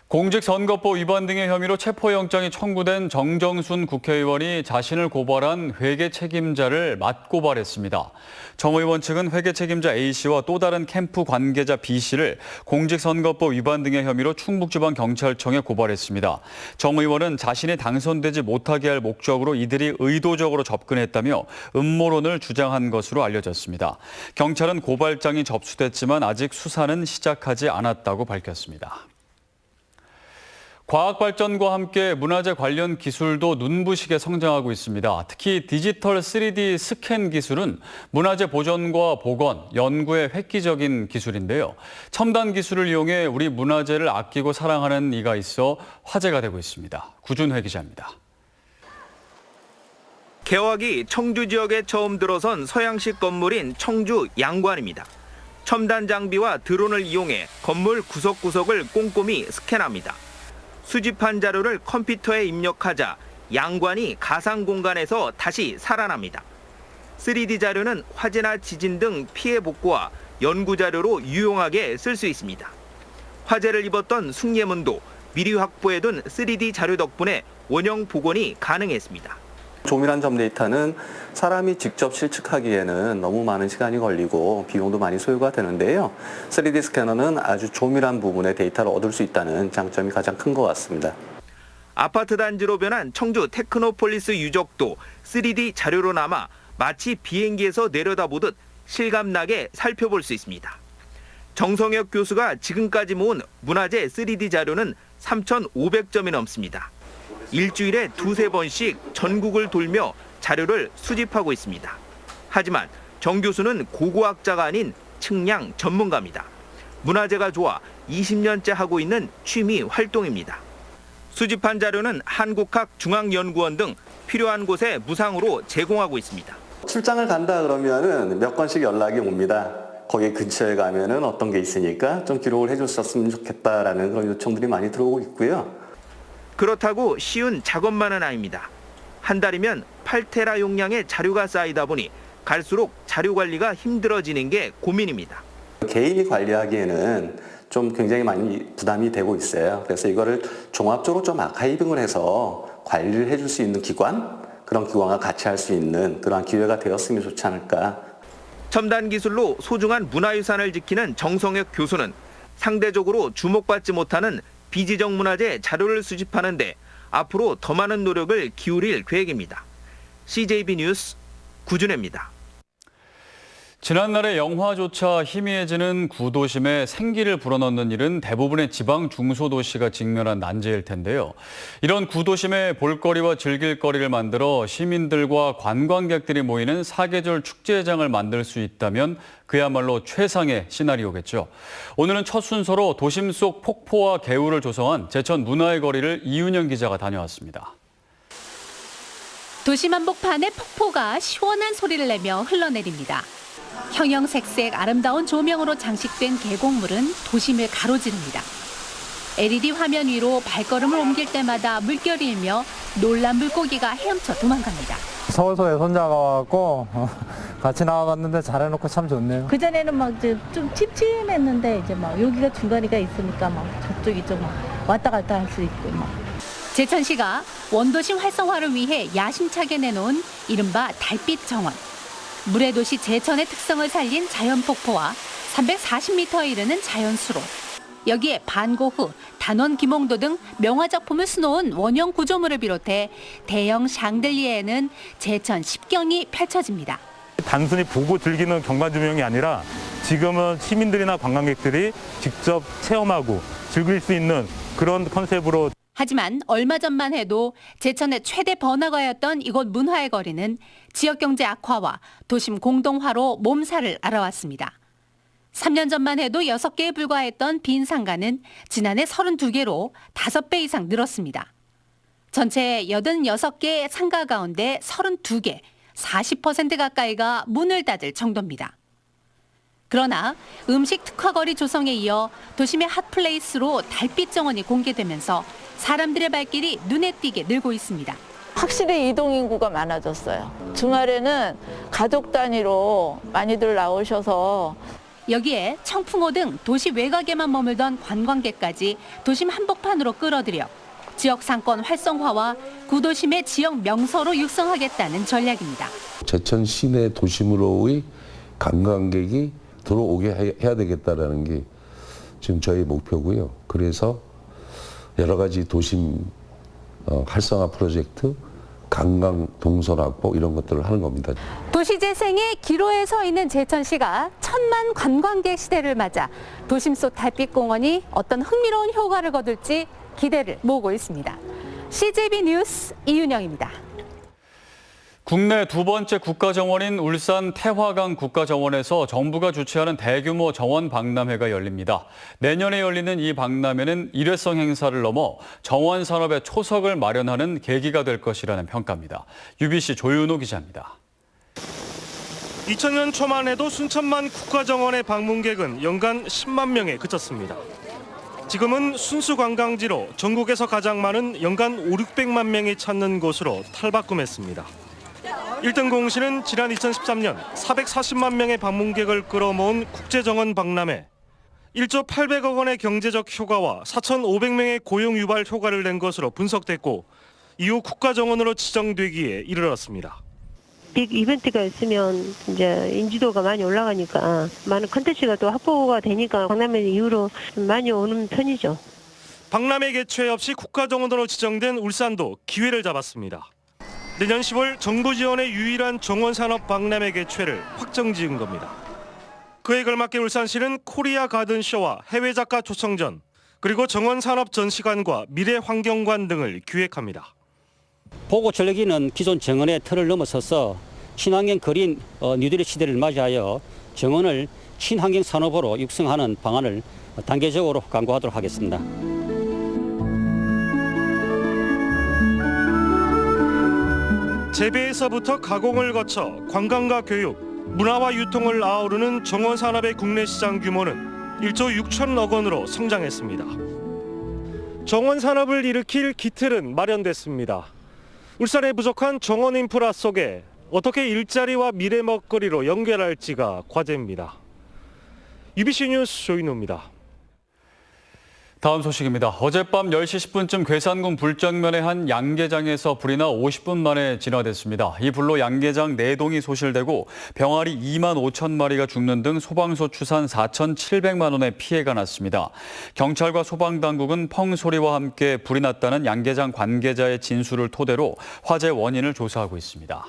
공직선거법 위반 등의 혐의로 체포영장이 청구된 정정순 국회의원이 자신을 고발한 회계 책임자를 맞고발했습니다. 정 의원 측은 회계 책임자 A씨와 또 다른 캠프 관계자 B씨를 공직선거법 위반 등의 혐의로 충북지방경찰청에 고발했습니다. 정 의원은 자신이 당선되지 못하게 할 목적으로 이들이 의도적으로 접근했다며 음모론을 주장한 것으로 알려졌습니다. 경찰은 고발장이 접수됐지만 아직 수사는 시작하지 않았다고 밝혔습니다. 과학 발전과 함께 문화재 관련 기술도 눈부시게 성장하고 있습니다. 특히 디지털 3D 스캔 기술은 문화재 보존과 복원, 연구에 획기적인 기술인데요. 첨단 기술을 이용해 우리 문화재를 아끼고 사랑하는 이가 있어 화제가 되고 있습니다. 구준회 기자입니다. 개화기 청주 지역에 처음 들어선 서양식 건물인 청주 양관입니다. 첨단 장비와 드론을 이용해 건물 구석구석을 꼼꼼히 스캔합니다. 수집한 자료를 컴퓨터에 입력하자 양관이 가상 공간에서 다시 살아납니다. 3D 자료는 화재나 지진 등 피해 복구와 연구 자료로 유용하게 쓸 수 있습니다. 화재를 입었던 숭례문도 미리 확보해둔 3D 자료 덕분에 원형 복원이 가능했습니다. 조밀한 점 데이터는 사람이 직접 실측하기에는 너무 많은 시간이 걸리고 비용도 많이 소요가 되는데요. 3D 스캐너는 아주 조밀한 부분의 데이터를 얻을 수 있다는 장점이 가장 큰 것 같습니다. 아파트 단지로 변한 청주 테크노폴리스 유적도 3D 자료로 남아 마치 비행기에서 내려다보듯 실감나게 살펴볼 수 있습니다. 정성혁 교수가 지금까지 모은 문화재 3D 자료는 3,500점이 넘습니다. 일주일에 두세 번씩 전국을 돌며 자료를 수집하고 있습니다. 하지만 정 교수는 고고학자가 아닌 측량 전문가입니다. 문화재가 좋아 20년째 하고 있는 취미 활동입니다. 수집한 자료는 한국학중앙연구원 등 필요한 곳에 무상으로 제공하고 있습니다. 출장을 간다 그러면은 몇 건씩 연락이 옵니다. 거기 근처에 가면은 어떤 게 있으니까 좀 기록을 해줬었으면 좋겠다라는 그런 요청들이 많이 들어오고 있고요. 그렇다고 쉬운 작업만은 아닙니다. 한 달이면 8테라 용량의 자료가 쌓이다 보니 갈수록 자료 관리가 힘들어지는 게 고민입니다. 개인이 관리하기에는 좀 굉장히 많이 부담이 되고 있어요. 그래서 이거를 종합적으로 좀 아카이빙을 해서 관리를 해줄 수 있는 기관, 그런 기관과 같이 할 수 있는 그런 기회가 되었으면 좋지 않을까. 첨단 기술로 소중한 문화유산을 지키는 정성혁 교수는 상대적으로 주목받지 못하는 비지정 문화재 자료를 수집하는데 앞으로 더 많은 노력을 기울일 계획입니다. CJB 뉴스 구준혜입니다. 지난날의 영화조차 희미해지는 구도심에 생기를 불어넣는 일은 대부분의 지방 중소도시가 직면한 난제일 텐데요. 이런 구도심에 볼거리와 즐길거리를 만들어 시민들과 관광객들이 모이는 사계절 축제장을 만들 수 있다면 그야말로 최상의 시나리오겠죠. 오늘은 첫 순서로 도심 속 폭포와 개울을 조성한 제천 문화의 거리를 이윤영 기자가 다녀왔습니다. 도심 한복판에 폭포가 시원한 소리를 내며 흘러내립니다. 형형색색 아름다운 조명으로 장식된 계곡물은 도심을 가로지릅니다. LED 화면 위로 발걸음을 옮길 때마다 물결이 일며 놀란 물고기가 헤엄쳐 도망갑니다. 서울서에 손자가 와갖고 같이 나와봤는데 잘해놓고 참 좋네요. 그전에는 막 좀 찜찜했는데 이제 막 여기가 중간이가 있으니까 막 저쪽이 좀 왔다 갔다 할 수 있고 막. 제천시가 원도심 활성화를 위해 야심차게 내놓은 이른바 달빛 정원. 물의 도시 제천의 특성을 살린 자연폭포와 340m에 이르는 자연수로. 여기에 반고흐, 단원 김홍도 등 명화작품을 수놓은 원형 구조물을 비롯해 대형 샹들리에는 제천 10경이 펼쳐집니다. 단순히 보고 즐기는 경관 조명이 아니라 지금은 시민들이나 관광객들이 직접 체험하고 즐길 수 있는 그런 컨셉으로. 하지만 얼마 전만 해도 제천의 최대 번화가였던 이곳 문화의 거리는 지역경제 악화와 도심 공동화로 몸살을 앓아왔습니다. 3년 전만 해도 6개에 불과했던 빈 상가는 지난해 32개로 5배 이상 늘었습니다. 전체 86개 상가 가운데 32개, 40% 가까이가 문을 닫을 정도입니다. 그러나 음식 특화거리 조성에 이어 도심의 핫플레이스로 달빛 정원이 공개되면서 사람들의 발길이 눈에 띄게 늘고 있습니다. 확실히 이동인구가 많아졌어요. 주말에는 가족 단위로 많이들 나오셔서 여기에 청풍호 등 도시 외곽에만 머물던 관광객까지 도심 한복판으로 끌어들여 지역 상권 활성화와 구도심의 지역 명소로 육성하겠다는 전략입니다. 제천 시내 도심으로의 관광객이 들어오게 해야 되겠다라는 게 지금 저희 목표고요. 그래서 여러 가지 도심 활성화 프로젝트, 관광 동선 확보 이런 것들을 하는 겁니다. 도시재생의 기로에 서 있는 제천시가 1000만 관광객 시대를 맞아 도심 속 달빛공원이 어떤 흥미로운 효과를 거둘지 기대를 모으고 있습니다. CJB 뉴스 이윤영입니다. 국내 두 번째 국가정원인 울산 태화강 국가정원에서 정부가 주최하는 대규모 정원 박람회가 열립니다. 내년에 열리는 이 박람회는 일회성 행사를 넘어 정원 산업의 초석을 마련하는 계기가 될 것이라는 평가입니다. UBC 조윤호 기자입니다. 2000년 초만 해도 순천만 국가정원의 방문객은 연간 10만 명에 그쳤습니다. 지금은 순수 관광지로 전국에서 가장 많은 연간 5,600만 명이 찾는 곳으로 탈바꿈했습니다. 1등 공시는 지난 2013년 440만 명의 방문객을 끌어모은 국제정원 박람회. 1조 800억 원의 경제적 효과와 4,500명의 고용 유발 효과를 낸 것으로 분석됐고 이후 국가정원으로 지정되기에 이르렀습니다. 빅 이벤트가 있으면 이제 인지도가 많이 올라가니까 많은 컨텐츠가 또 확보가 되니까 박람회 이후로 좀 많이 오는 편이죠. 박람회 개최 없이 국가정원으로 지정된 울산도 기회를 잡았습니다. 내년 10월 정부 지원의 유일한 정원산업 박람회 개최를 확정지은 겁니다. 그에 걸맞게 울산시는 코리아 가든쇼와 해외 작가 초청전, 그리고 정원산업 전시관과 미래환경관 등을 기획합니다. 보고 전략기는 기존 정원의 틀을 넘어서서 친환경 그린 뉴딜 시대를 맞이하여 정원을 친환경 산업으로 육성하는 방안을 단계적으로 강구하도록 하겠습니다. 재배에서부터 가공을 거쳐 관광과 교육, 문화와 유통을 아우르는 정원 산업의 국내 시장 규모는 1조 6천억 원으로 성장했습니다. 정원 산업을 일으킬 기틀은 마련됐습니다. 울산의 부족한 정원 인프라 속에 어떻게 일자리와 미래 먹거리로 연결할지가 과제입니다. UBC 뉴스 조인호입니다. 다음 소식입니다. 어젯밤 10시 10분쯤 괴산군 불정면의 한 양계장에서 불이 나 50분 만에 진화됐습니다. 이 불로 양계장 4동이 소실되고 병아리 2만 5천 마리가 죽는 등 소방서 추산 4,700만 원의 피해가 났습니다. 경찰과 소방당국은 펑소리와 함께 불이 났다는 양계장 관계자의 진술을 토대로 화재 원인을 조사하고 있습니다.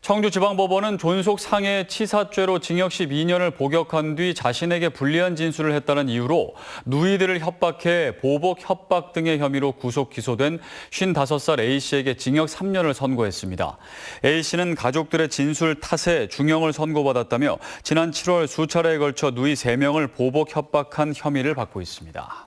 청주지방법원은 존속 상해 치사죄로 징역 12년을 복역한 뒤 자신에게 불리한 진술을 했다는 이유로 누이들을 협박해 보복 협박 등의 혐의로 구속 기소된 55살 A씨에게 징역 3년을 선고했습니다. A씨는 가족들의 진술 탓에 중형을 선고받았다며 지난 7월 수차례에 걸쳐 누이 3명을 보복 협박한 혐의를 받고 있습니다.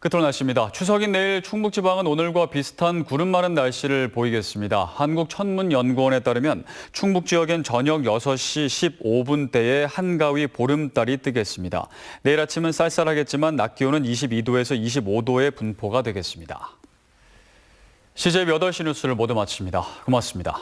끝으로 날씨입니다. 추석인 내일 충북지방은 오늘과 비슷한 구름 많은 날씨를 보이겠습니다. 한국천문연구원에 따르면 충북 지역엔 저녁 6시 15분대에 한가위 보름달이 뜨겠습니다. 내일 아침은 쌀쌀하겠지만 낮 기온은 22도에서 25도의 분포가 되겠습니다. CJB 8시 뉴스를 모두 마칩니다. 고맙습니다.